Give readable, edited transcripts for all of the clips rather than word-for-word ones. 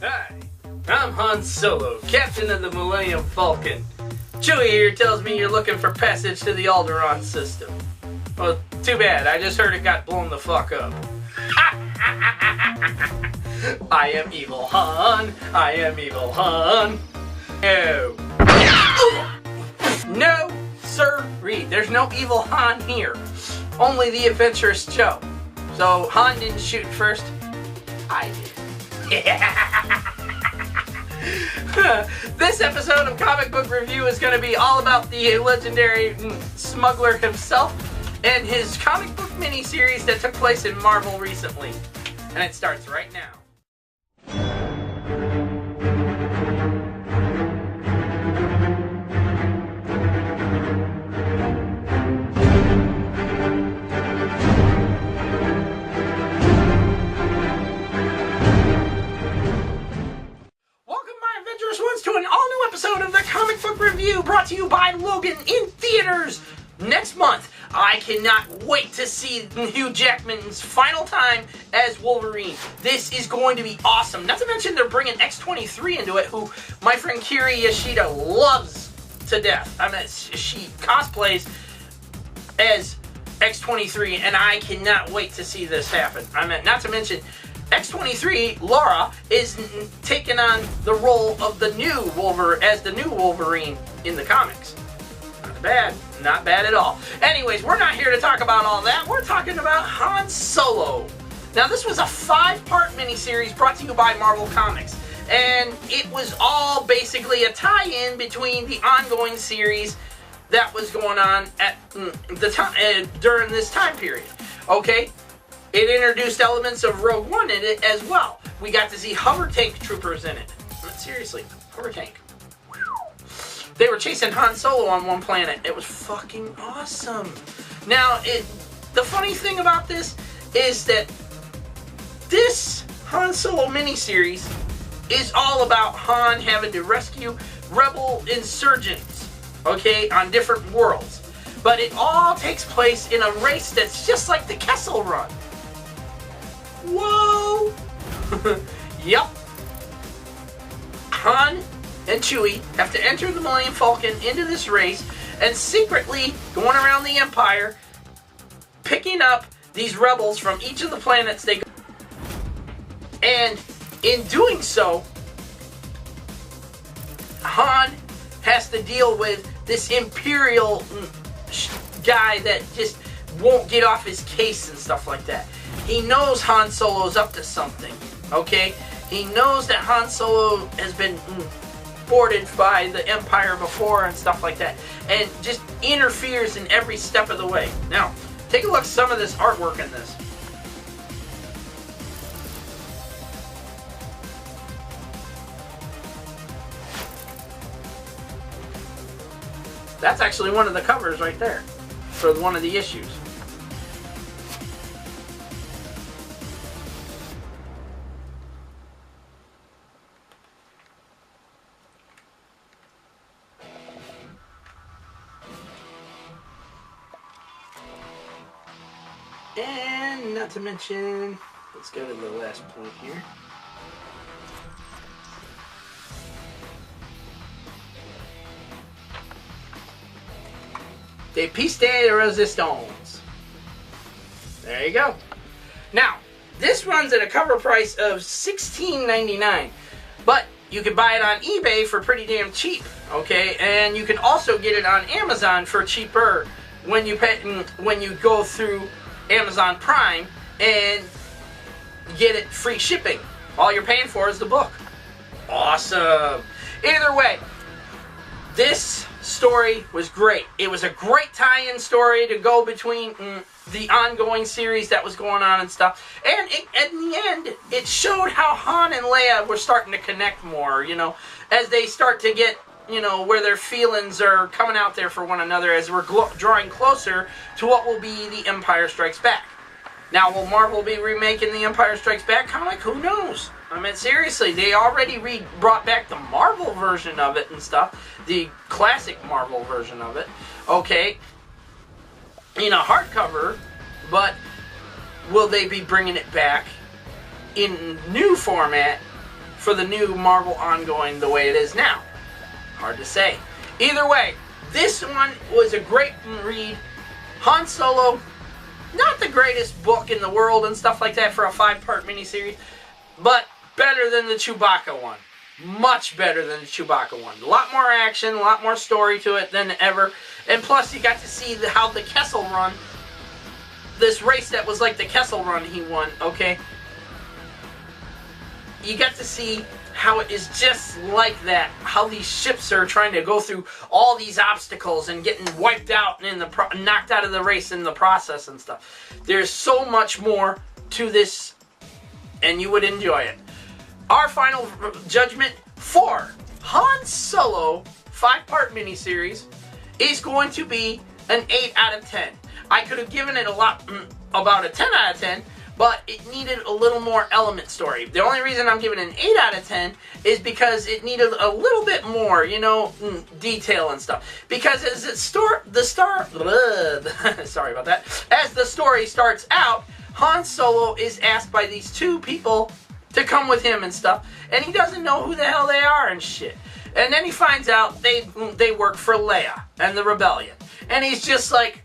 Hi, I'm Han Solo, Captain of the Millennium Falcon. Chewie here tells me you're looking for passage to the Alderaan system. Well, too bad, I just heard it got blown the fuck up. I am evil Han, I am evil Han. No. No, sir-ree, there's no evil Han here. Only the Adventurous Joe. So Han didn't shoot first, I did. This episode of Comic Book Review is going to be all about the legendary smuggler himself and his comic book miniseries that took place in Marvel recently. And it starts right now. To an all-new episode of the Comic Book Review, brought to you by Logan in theaters next month. I cannot wait to see Hugh Jackman's final time as Wolverine. This is going to be awesome. Not to mention they're bringing X-23 into it, who my friend Kiri Yoshida loves to death. I mean, she cosplays as X-23, and I cannot wait to see this happen. I mean, not to mention X-23, Laura, is taking on the role of the new Wolverine in the comics. Not bad. Not bad at all. Anyways, we're not here to talk about all that. We're talking about Han Solo. Now, this was a 5-part miniseries brought to you by Marvel Comics. And it was all basically a tie-in between the ongoing series that was going on at the time during this time period. Okay? It introduced elements of Rogue One in it as well. We got to see hover tank troopers in it. Seriously, hover tank. They were chasing Han Solo on one planet. It was fucking awesome. Now, the funny thing about this is that this Han Solo miniseries is all about Han having to rescue rebel insurgents, okay, on different worlds. But it all takes place in a race that's just like the Kessel Run. Whoa! Yep. Han and Chewie have to enter the Millennium Falcon into this race and secretly going around the Empire, picking up these rebels from each of the planets they go. And in doing so, Han has to deal with this Imperial guy that just won't get off his case and stuff like that. He knows Han Solo's up to something, okay? He knows that Han Solo has been boarded by the Empire before and stuff like that, and just interferes in every step of the way. Now, take a look at some of this artwork in this. That's actually one of the covers right there for one of the issues. And not to mention, let's go to the last point here. De piece de resistance. There you go. Now, this runs at a cover price of $16.99, but you can buy it on eBay for pretty damn cheap, okay? And you can also get it on Amazon for cheaper when you go through Amazon Prime and get it free shipping. All you're paying for is the book. Awesome. Either way, this story was great. It was a great tie-in story to go between the ongoing series that was going on and stuff. And in the end, it showed how Han and Leia were starting to connect more, you know, as they start to get, you know, where their feelings are coming out there for one another as we're drawing closer to what will be The Empire Strikes Back. Now, will Marvel be remaking The Empire Strikes Back comic? Who knows? I mean, seriously, they already brought back the Marvel version of it and stuff. The classic Marvel version of it. Okay. In a hardcover, but will they be bringing it back in new format for the new Marvel ongoing the way it is now. Hard to say. Either way, this one was a great read. Han Solo, not the greatest book in the world and stuff like that for a 5-part miniseries, but better than the Chewbacca one. Much better than the Chewbacca one. A lot more action, a lot more story to it than ever. And plus, you got to see how the Kessel Run, this race that was like the Kessel Run he won, okay? You got to see how it is just like that. How these ships are trying to go through all these obstacles and getting wiped out and knocked out of the race in the process and stuff. There's so much more to this, and you would enjoy it. Our final judgment for Han Solo 5-part miniseries is going to be an 8 out of 10. I could have given it about a 10 out of 10, but it needed a little more element story. The only reason I'm giving it an 8 out of 10 is because it needed a little bit more, you know, detail and stuff. Because as sorry about that. As the story starts out, Han Solo is asked by these two people to come with him and stuff, and he doesn't know who the hell they are and shit. And then he finds out they work for Leia and the Rebellion. And he's just like,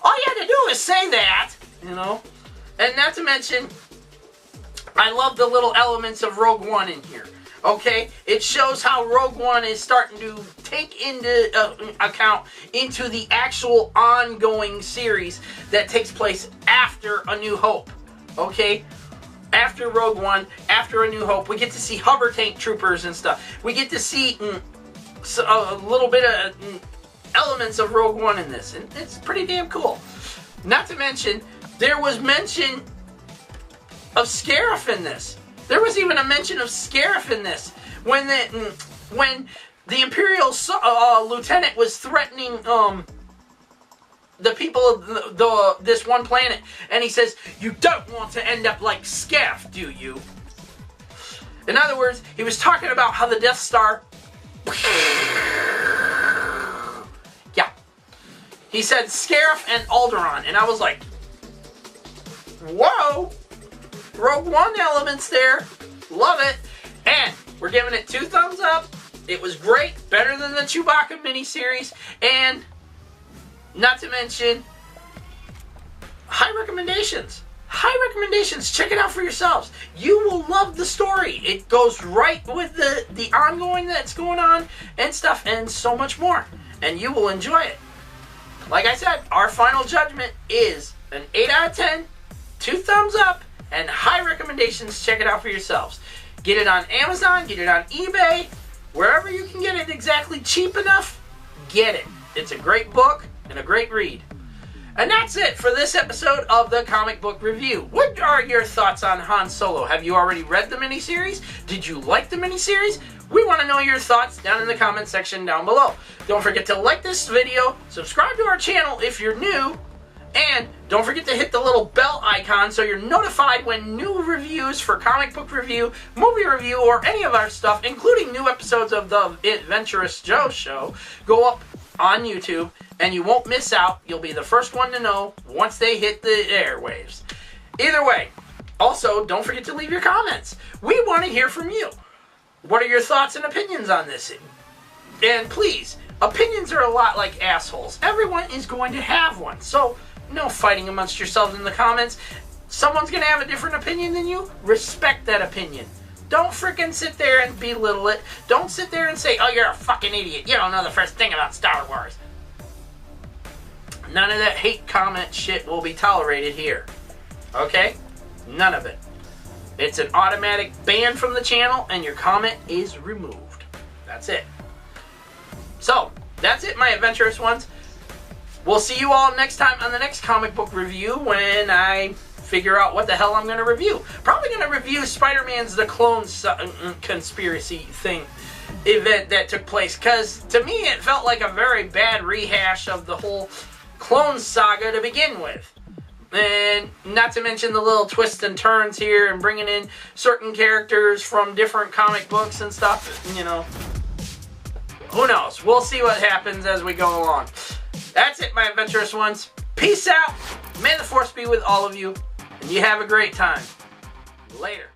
all you had to do is say that, you know? And not to mention, I love the little elements of Rogue One in here. Okay? It shows how Rogue One is starting to take into account into the actual ongoing series that takes place after A New Hope. Okay? After Rogue One, after A New Hope, we get to see hover tank troopers and stuff. We get to see a little bit of elements of Rogue One in this, and it's pretty damn cool. Not to mention, there was mention of Scarif in this. There was even a mention of Scarif in this when the Imperial lieutenant was threatening the people of this one planet, and he says, "You don't want to end up like Scarif, do you?" In other words, he was talking about how the Death Star. Yeah, he said Scarif and Alderaan, and I was like, "Whoa, Rogue One elements there, love it." And we're giving it 2 thumbs up. It was great, better than the Chewbacca miniseries, and not to mention, high recommendations. High recommendations. Check it out for yourselves. You will love the story. It goes right with the ongoing that's going on and stuff, and so much more. And you will enjoy it. Like I said, our final judgment is an 8 out of 10, 2 thumbs up, and high recommendations. Check it out for yourselves. Get it on Amazon, get it on eBay, wherever you can get it exactly cheap enough, get it. It's a great book and a great read. And that's it for this episode of the Comic Book Review. What are your thoughts on Han Solo? Have you already read the miniseries? Did you like the miniseries? We want to know your thoughts down in the comment section down below. Don't forget to like this video, subscribe to our channel if you're new, and don't forget to hit the little bell icon so you're notified when new reviews for comic book review, movie review, or any of our stuff, including new episodes of the Adventurous Joe Show, go up on YouTube, and you won't miss out. You'll be the first one to know once they hit the airwaves. Either way, also, don't forget to leave your comments. We want to hear from you. What are your thoughts and opinions on this? And please, opinions are a lot like assholes. Everyone is going to have one, so no fighting amongst yourselves in the comments. Someone's going to have a different opinion than you. Respect that opinion. Don't freaking sit there and belittle it. Don't sit there and say, "Oh, you're a fucking idiot. You don't know the first thing about Star Wars." None of that hate comment shit will be tolerated here. Okay? None of it. It's an automatic ban from the channel, and your comment is removed. That's it. So, that's it, my adventurous ones. We'll see you all next time on the next comic book review when I figure out what the hell I'm going to review. Probably going to review Spider-Man's The Clone conspiracy thing event that took place, because to me it felt like a very bad rehash of the whole clone saga to begin with. And not to mention the little twists and turns here and bringing in certain characters from different comic books and stuff, you know. Who knows? We'll see what happens as we go along. That's it, my adventurous ones. Peace out. May the Force be with all of you. And you have a great time. Later.